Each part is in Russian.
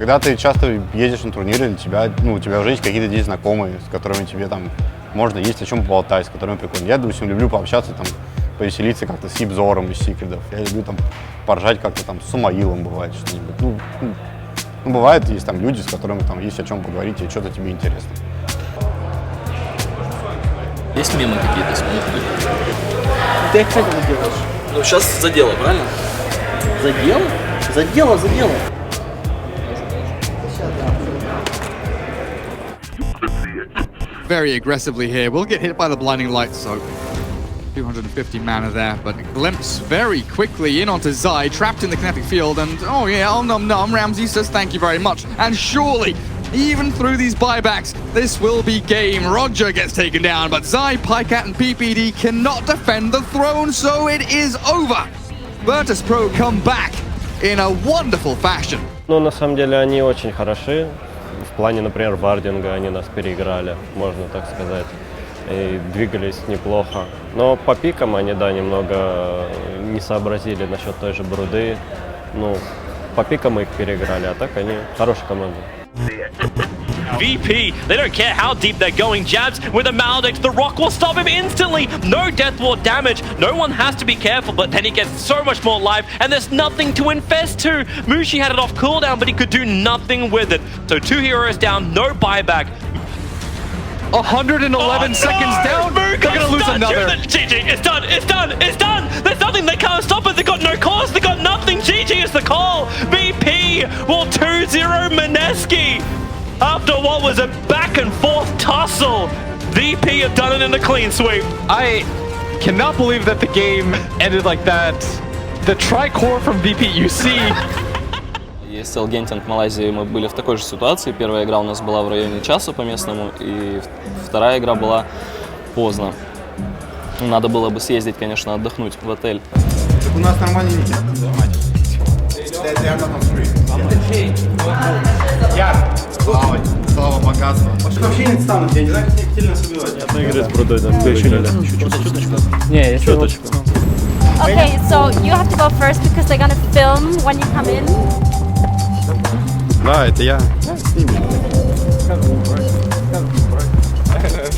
Когда ты часто едешь на турниры, у тебя уже есть какие-то здесь знакомые, с которыми тебе там можно есть о чем поболтать, с которыми прикольно. Я, допустим, люблю пообщаться, там, повеселиться как-то с Ибзором из Секретов. Я люблю там поржать как-то там с Сумаилом, бывает что-нибудь. Бывает, есть там люди, с которыми там есть о чем поговорить, и что-то тебе интересно. Есть мемы какие-то смешные? Ты, кстати, это делаешь? Ну, сейчас задело, правильно? Задело? Задело. Very aggressively here. We'll get hit by the blinding light, so 250 mana there, but glimpse very quickly in onto Zai, trapped in the kinetic field, and oh yeah, oh num, Ramsey says thank you very much, and surely, even through these buybacks, this will be game. Roger gets taken down, but Zai, Pycat, and PPD cannot defend the throne, so it is over. Virtus.pro come back in a wonderful fashion. Ну, на самом деле, они очень хороши. В плане, например, вардинга они нас переиграли, можно так сказать. И двигались неплохо. Но по пикам они, да, немного не сообразили насчет той же Бруды. Ну, по пикам мы их переиграли, а так они хорошая команда. VP, they don't care how deep they're going. Jabs with a Maledict, the rock will stop him instantly. No Death Ward damage. No one has to be careful, but then he gets so much more life, and there's nothing to infest to. Mushi had it off cooldown, but he could do nothing with it. So 2 heroes down, no buyback. 111 seconds down. They're gonna lose another. GG, it's done, it's done, it's done. There's nothing, they can't stop it. They got no cause, they got nothing. GG is the call. VP will 2-0 Mineski. After what was a back and forth tussle, VP have done it in a clean sweep. I cannot believe that the game ended like that. The tri-core from VP, you see. ESL Genting в Малайзии мы были в такой же ситуации. Первая игра у нас была в районе часа по местному, и вторая игра была поздно. Надо было бы съездить, конечно, отдохнуть в отель. Так у нас нормальный никак. Слава, богатство. Вообще не станут, я не знаю, как их сильно собивать. Одна игра с Брудой, да, еще Не, чуточку. Okay, so you have to go first because they're gonna film when you come in. Да, это я. С ними.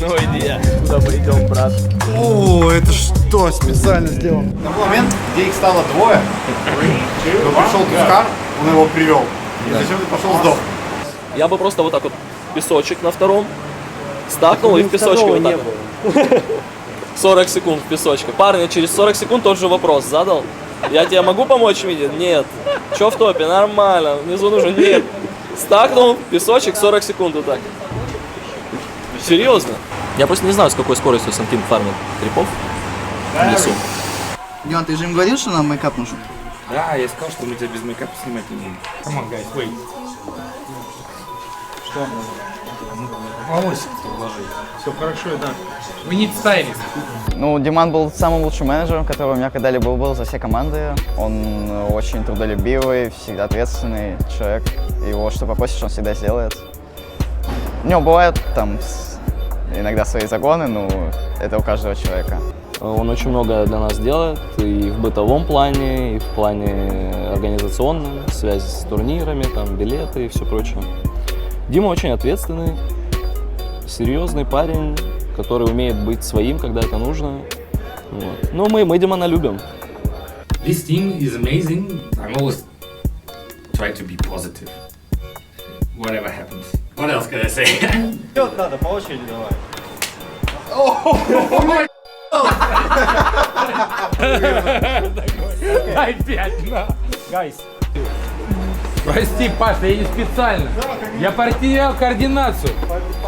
Ну идея. Куда мы идем, брат? О, это что специально сделано? На был момент, где их стало двое, но пришел Тускар, он его привел. И зачем ты пошел сдох? Я бы просто вот так вот песочек на втором стакнул и в песочке вот так вот. 40 секунд в песочке. Парни, через 40 секунд тот же вопрос задал. Я тебе могу помочь, Миди? Нет. Че в топе? Нормально. Внизу нужен? Нет. Стакнул, песочек, 40 секунд вот так. Серьезно? Я просто не знаю, с какой скоростью Санкин фармит крипов в лесу. Дион, ты же им говорил, что нам мейкап нужен? Да, я сказал, что мы тебя без мейкапа снимать не будем. Come on, guys, wait. Что? Волосик вложить. Все хорошо, да. We need stylist. Ну, Диман был самым лучшим менеджером, который у меня когда-либо был за все команды. Он очень трудолюбивый, всегда ответственный человек. Его что попросишь, он всегда сделает. У него бывают там иногда свои загоны, но это у каждого человека. Он очень много для нас делает и в бытовом плане, и в плане организационном, связи с турнирами, там, билеты и все прочее. Дима очень ответственный, серьезный парень, который умеет быть своим, когда это нужно. Вот. Но мы Димана любим. This team is amazing. I'm always try to be positive. Whatever happens. What else can I say? Делать надо, по очереди давай. Опять на. Guys. Прости, Паша, я не специально. Я потерял координацию.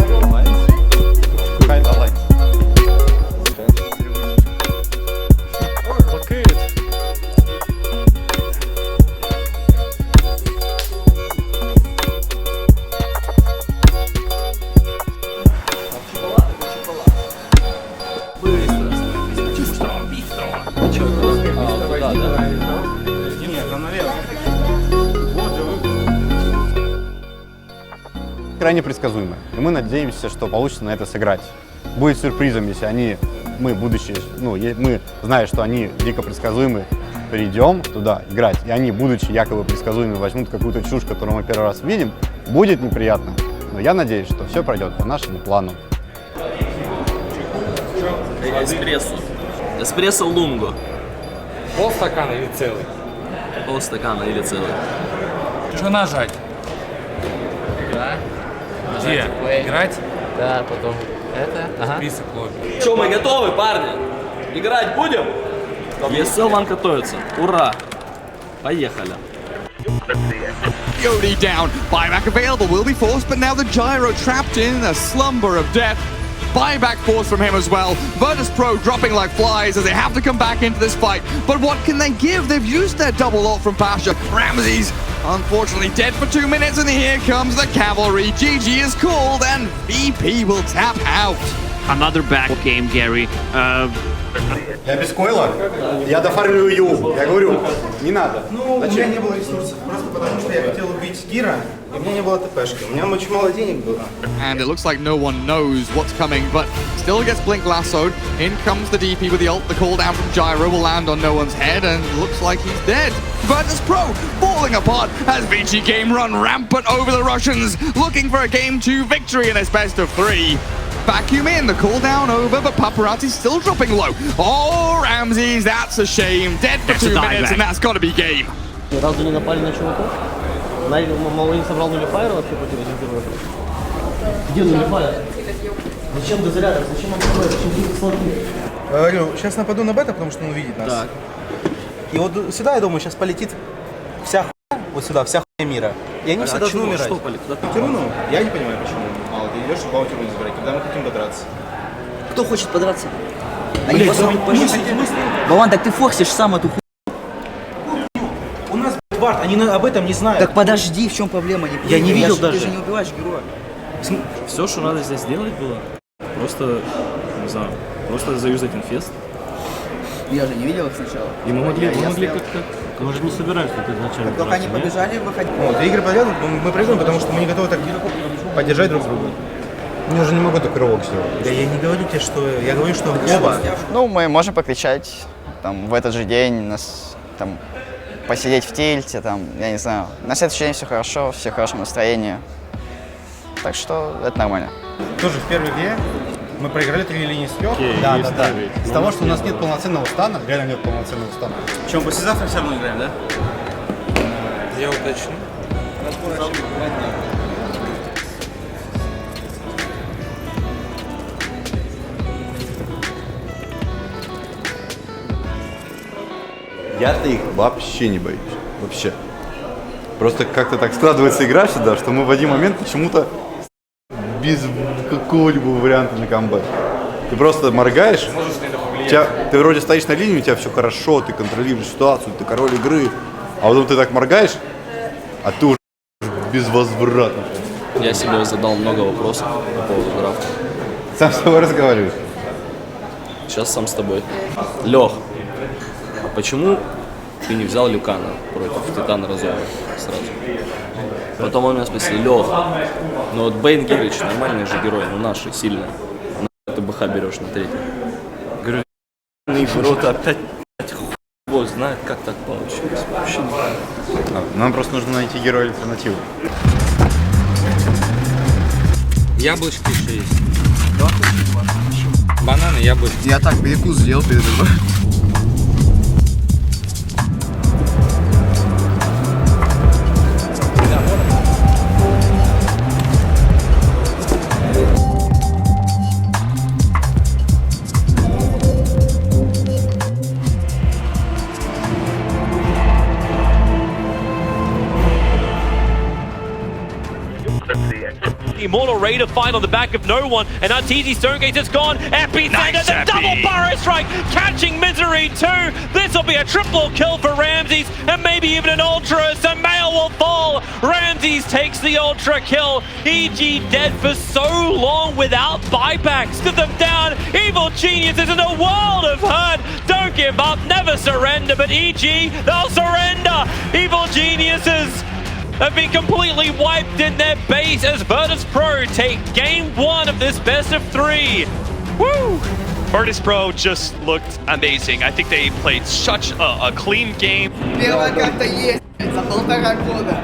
Давай. Крайне предсказуемо. И мы надеемся, что получится на это сыграть. Будет сюрпризом, если мы, будущие, мы, зная, что они дико предсказуемы, придем туда играть, и они, будучи якобы предсказуемыми, возьмут какую-то чушь, которую мы первый раз видим, будет неприятно. Но я надеюсь, что все пройдет по нашему плану. Эспрессо. Эспрессо лунго. Полстакана или целый? Полстакана или целый. Что нажать? Где? Играть? Да, потом это. Ага. Список лобби. Че, мы готовы, парни? Играть будем? ESL One готовится. Ура! Поехали. Yodi down. Buyback available will be forced, but now the Gyro trapped in a slumber of death. Buyback force from him as well. Virtus Pro dropping like flies as they have to come back into this fight. But what can they give? They've used their double ult from Pasha. Ramses, unfortunately, dead for 2 minutes, and here comes the cavalry. GG is called, and VP will tap out. Another back game, Gary. Я без койла, я дофармлю Ю. Я говорю, не надо. Ну, у меня не было ресурсов, просто потому что я хотел убить Гира, и у меня не было ТПшки. У меня очень мало денег было. And it looks like no one knows what's coming, but still gets Blink lassoed. In comes the DP with the ult. The call down from Gyro will land on no one's head, and looks like he's dead. Virtus Pro falling apart as Vici Game run rampant over the Russians, looking for a Game 2 victory in this best of 3. Vacuum in, the call down over, but Paparazzi's still dropping low. Oh, Ramses, that's a shame. Dead for 2 minutes, and that's got to be game. Ни разу не напали на чуваков? Мало не собрал нулифайр вообще против этих героев? Где нулифайр? Зачем до зарядок? Зачем он такой? Зачем какие-то слоты? Говорю, сейчас нападу на бета, потому что он увидит нас. Так. И вот сюда, я думаю, сейчас полетит вся хуйня, вот сюда, вся хуйня мира. И они все должны умирать. Что полетит? Тюрьму? Я не понимаю, почему. Мало, ты идешь, баунти не забирать, когда мы хотим подраться. Кто хочет подраться? Они просто... Вован, так ты форсишь сам эту хуйню. У нас вард, они об этом не знают. Так подожди, в чем проблема? Я не видел даже. Ты же не убиваешь героя. Все, что надо здесь сделать было, просто, не знаю, просто заюзать инфест. Я же не видел их сначала. И мы могли как-то... Мы же не собирались тут изначально. Как только они побежали, выходили. Вот, 2 игры подряд мы проиграем, потому что мы не готовы так поддержать друг друга. Они уже не могут так рывок сделать. Да я не говорю тебе, что... Я говорю, что оба. Ну, мы можем покричать там в этот же день, нас там посидеть в тильте, там, я не знаю. На следующий день все хорошо, все в хорошем настроении. Так что это нормально. Тоже в первой игре мы проиграли 3 линии с 3. Да. Из того, что у нас нет полноценного стана, реально нет полноценного стана. Чем, послезавтра все равно играем, да? Я уточню. Я-то их вообще не боюсь. Вообще. Просто как-то так складывается игра всегда, что мы в один момент почему-то без какого-либо варианта на камбэк. Ты просто моргаешь, ты вроде стоишь на линии, у тебя все хорошо, ты контролируешь ситуацию, ты король игры, а потом ты так моргаешь, а ты уже безвозвратно. Я себе задал много вопросов по поводу драфта. Сам с тобой разговариваешь. Сейчас сам с тобой. Лех, а почему ты не взял Люкана против Титана Разова сразу? Потом он меня спросил: Лех, ну вот Бейн Гирич нормальный же герой, ну наши, сильные. Ты БХ берешь на третий. Говорю, ворота опять хуй знает, как так получилось. Вообще не знаю. Нам просто нужно найти героя альтернативу. Яблочки еще есть. Бананы, яблочки. Я так перекус сделал перед этим. Immortal Raider fight on the back of no one, and Arteezy Stonegate is gone. Epicenter, the double burrow strike, catching Misery too. This will be a triple kill for Ramses, and maybe even an ultra. So Mail will fall. Ramses takes the ultra kill. EG dead for so long without buybacks. To them down. Evil Genius is in a world of hurt. Don't give up, never surrender. But EG, they'll surrender. Evil Geniuses have been completely wiped in their base as Virtus Pro take game 1 of this best of 3. Woo! Virtus Pro just looked amazing. I think they played such a clean game. Первая карта есть за 1,5 года.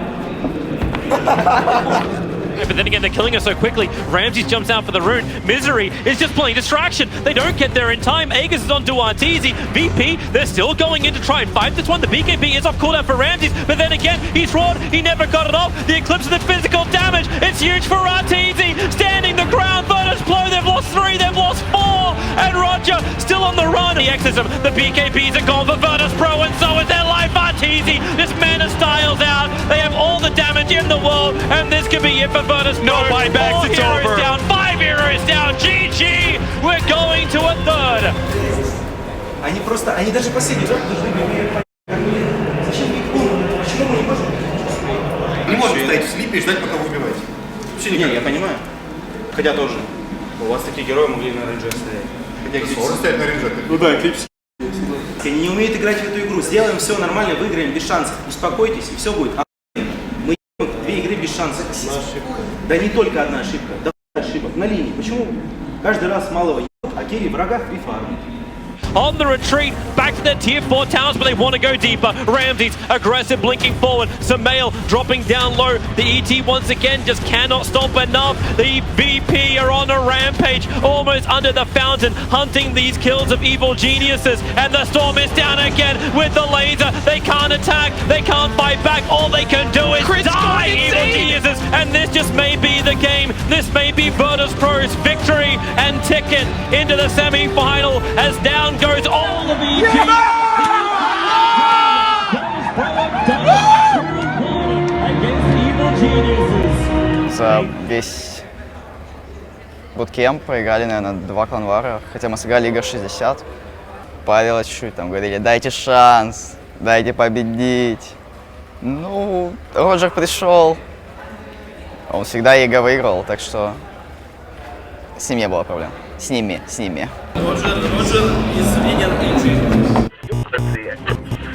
But then again, they're killing us so quickly. Ramses jumps out for the rune. Misery is just playing distraction. They don't get there in time. Aegis is on to Arteezy. VP, they're still going in to try and fight this one. The BKB is off cooldown for Ramses, but then again, he's raw. He never got it off. The Eclipse of the physical damage. It's huge for Arteezy. Standing the ground. Virtus Pro, they've lost 3, they've lost 4. And Roger still on the run. The Exorcism, the BKBs are gone for Virtus Pro, and so is their life. Arteezy, this Mana Styles out. They have all the damage in the world, and this could be it for Virtus Pro. No buybacks, it's over. Down, 5 heroes down. GG. We're going to a third. Они даже последний должны были понять. Зачем почему мы не можем? Не можем стоять в слипе и ждать, пока вы убиваете. Вообще Не, я понимаю. Хотя тоже. У вас такие герои могли на рейнже стоять. Хотя Эклипс стоять на рейнже. Ну да, Эклипс. Они не умеют играть в эту игру. Сделаем все нормально, выиграем без шансов. Успокойтесь, и все будет. Мы 2 игры без шансов. Да не только одна ошибка. Да ошибок на линии. Почему каждый раз малого ебут, а керри врага фармит? On the retreat, back to their tier 4 towers, but they want to go deeper. Ramses, aggressive, blinking forward. Samael dropping down low. The ET once again just cannot stop enough. The VP are on a rampage, almost under the fountain, hunting these kills of evil geniuses. And the Storm is down again with the laser. They can't attack, they can't fight back. All they can do is die, evil geniuses. And this just may be the game. This may be Virtus Pro's victory and ticket into the semi-final as down goes all of the ET. За весь буткемп проиграли, наверное, 2 кланвара, хотя мы сыграли игр 60. Парилось чуть-чуть, там говорили, дайте шанс, дайте победить. Ну, Роджер пришел, он всегда игры выиграл, так что с ним не было проблем. С ними. Роджер извинен Иджи.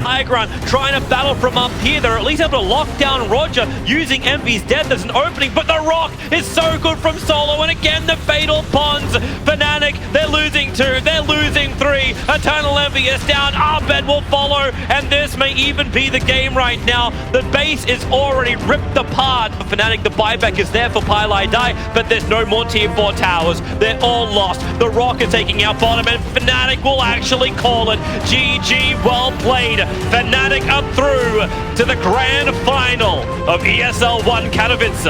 High ground, trying to battle from up here. They're at least able to lock down Roger using Envy's death as an opening, but the rock is so good from Solo, and again the fatal bonds. Fnatic, they're losing 2, they're losing 3. Eternal Envy is down, Abed will follow, and this may even be the game right now. The base is already ripped apart. For Fnatic, the buyback is there for Pylai Die, but there's no more tier 4 towers. They're all lost. The rock is taking out bottom, and Fnatic will actually call it. GG, well played. Fnatic up through to the grand final of ESL 1 Katowice.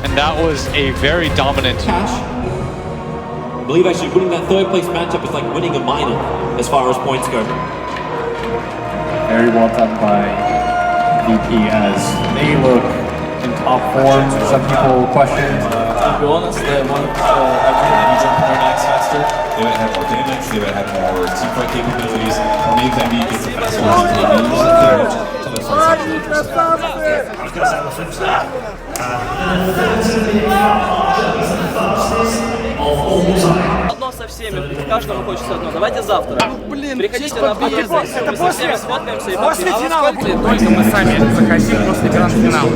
And that was a very dominant. I believe actually winning that 3rd place matchup is like winning a minor as far as points go. Very well done by VP as they look in top form. Some people question. To be honest, they want every region more next faster. They might have more damage, they might have more teamfight capabilities, or maybe that means it's a faster Одно со всеми, каждому хочется одно. Давайте завтра. Приходите на приезд, мы со всеми сфоткаемся и после финала. Только мы сами захотим после гранд-финала.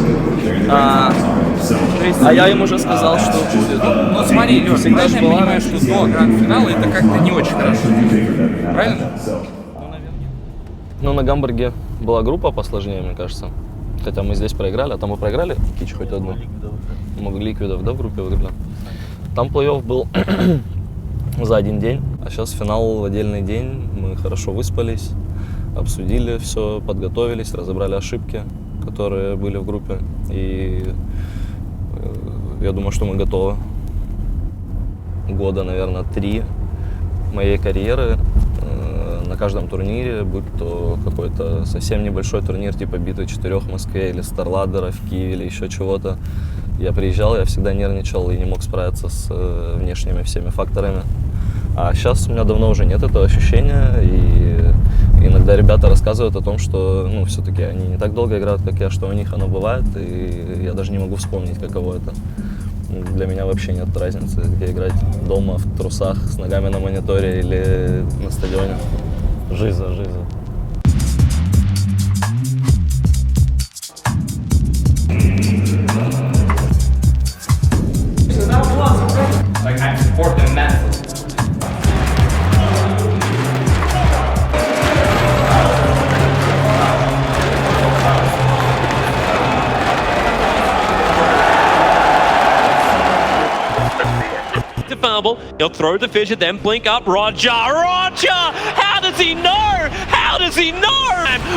А я им уже сказал, что будет. Ну смотри, Лёш, всегда же понимаешь, что до гранд-финала это как-то не очень хорошо. Правильно? Ну, на Гамбурге была группа посложнее, мне кажется. Хотя мы здесь проиграли, а там мы проиграли Кич хоть одну. Много ликвидов, да, в группе выиграли. Там плей-офф был за один день, а сейчас финал в отдельный день. Мы хорошо выспались, обсудили все, подготовились, разобрали ошибки, которые были в группе. И я думаю, что мы готовы. Года, наверное, 3 моей карьеры на каждом турнире, будь то какой-то совсем небольшой турнир, типа битвы 4 в Москве или Старладдера в Киеве или еще чего-то. Я приезжал, я всегда нервничал и не мог справиться с внешними всеми факторами. А сейчас у меня давно уже нет этого ощущения, и иногда ребята рассказывают о том, что все-таки они не так долго играют, как я, что у них оно бывает, и я даже не могу вспомнить, каково это. Для меня вообще нет разницы, где играть дома, в трусах, с ногами на мониторе или на стадионе. Жиза. Like I support them massively. well. He'll throw the fissure, then blink up. Roger! How does he know? How does he know?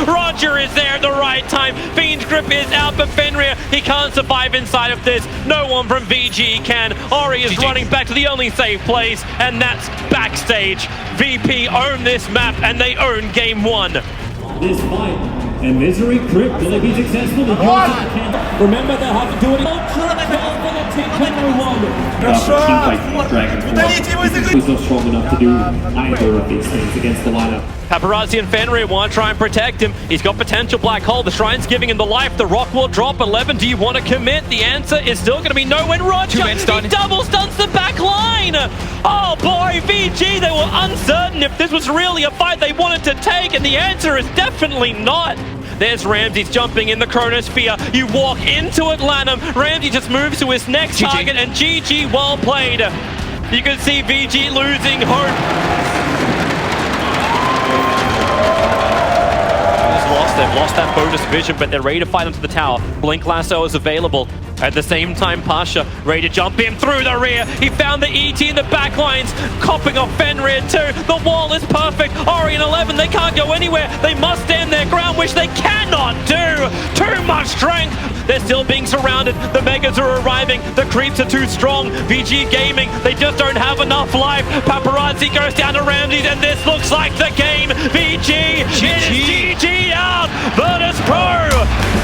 Roger is there at the right time. Fiend's Grip is out, but Fenrir, he can't survive inside of this. No one from VG can. Ori is running back to the only safe place, and that's backstage. VP own this map, and they own game 1. This fight, and Misery Crypt will be successful. Remember, they'll have to do it. He's not strong enough to do either of these things against the lineup. Paparazzi and Fenrir want to try and protect him. He's got potential black hole. The Shrine's giving him the life. The Rock will drop 11. Do you want to commit? The answer is still going to be no when Roger, he double stuns the back line. Oh boy, VG, they were uncertain if this was really a fight they wanted to take, and the answer is definitely not. There's Ramsey's jumping in the Chronosphere. You walk into it, Lanham. Ramsey just moves to his next target, and GG, well played. You can see VG losing hope. They've lost that bonus vision, but they're ready to fight onto the tower. Blink Lasso is available. At the same time, Pasha ready to jump in through the rear. He found the ET in the back lines, copping off Fenrir too. The wall is perfect. Ori and 11, they can't go anywhere. They must stand their ground, which they cannot do. Too much strength. They're still being surrounded. The Megas are arriving. The creeps are too strong. VG Gaming, they just don't have enough life. Paparazzi goes down to Ramsey, and this looks like the game. VG, GG out. Virtus Pro,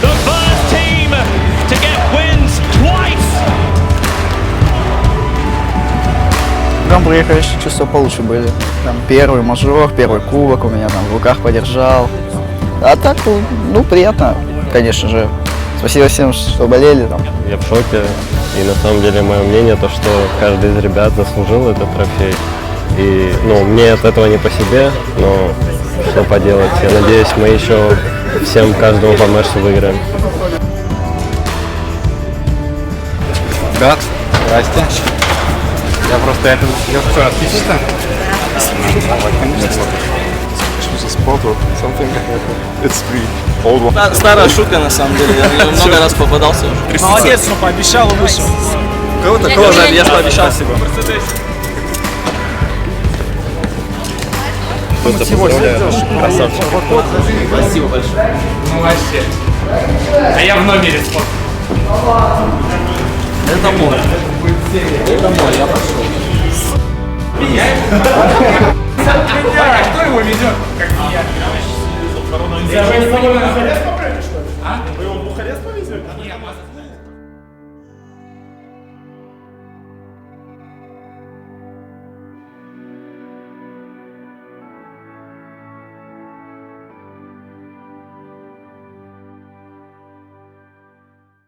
the first team to get wins twice. Гран-при, конечно, чувства получше были. Там первый мажор, первый кубок у меня там в руках подержал. А так, ну, приятно, конечно же. Спасибо всем, что болели там. Я в шоке. И на самом деле мое мнение, то, что каждый из ребят заслужил этот трофей. И, ну, мне от этого не по себе, но что поделать. Я надеюсь, мы еще всем, каждому по матчу выиграем. Да, здрасте. Я просто это... Я что, распишешься? Старая шутка, на самом деле. Я много раз попадался уже. Молодец, но пообещал и вышел. Круто, круто. Я пообещал. Спасибо. Красавчик. Спасибо большое. Ну вообще. А я в номере сфоткал. Это мой. Это мой, я пошел. Меняй. Кто его ведет? Как не я. А? Вы его в Бухарест повезете? Нет,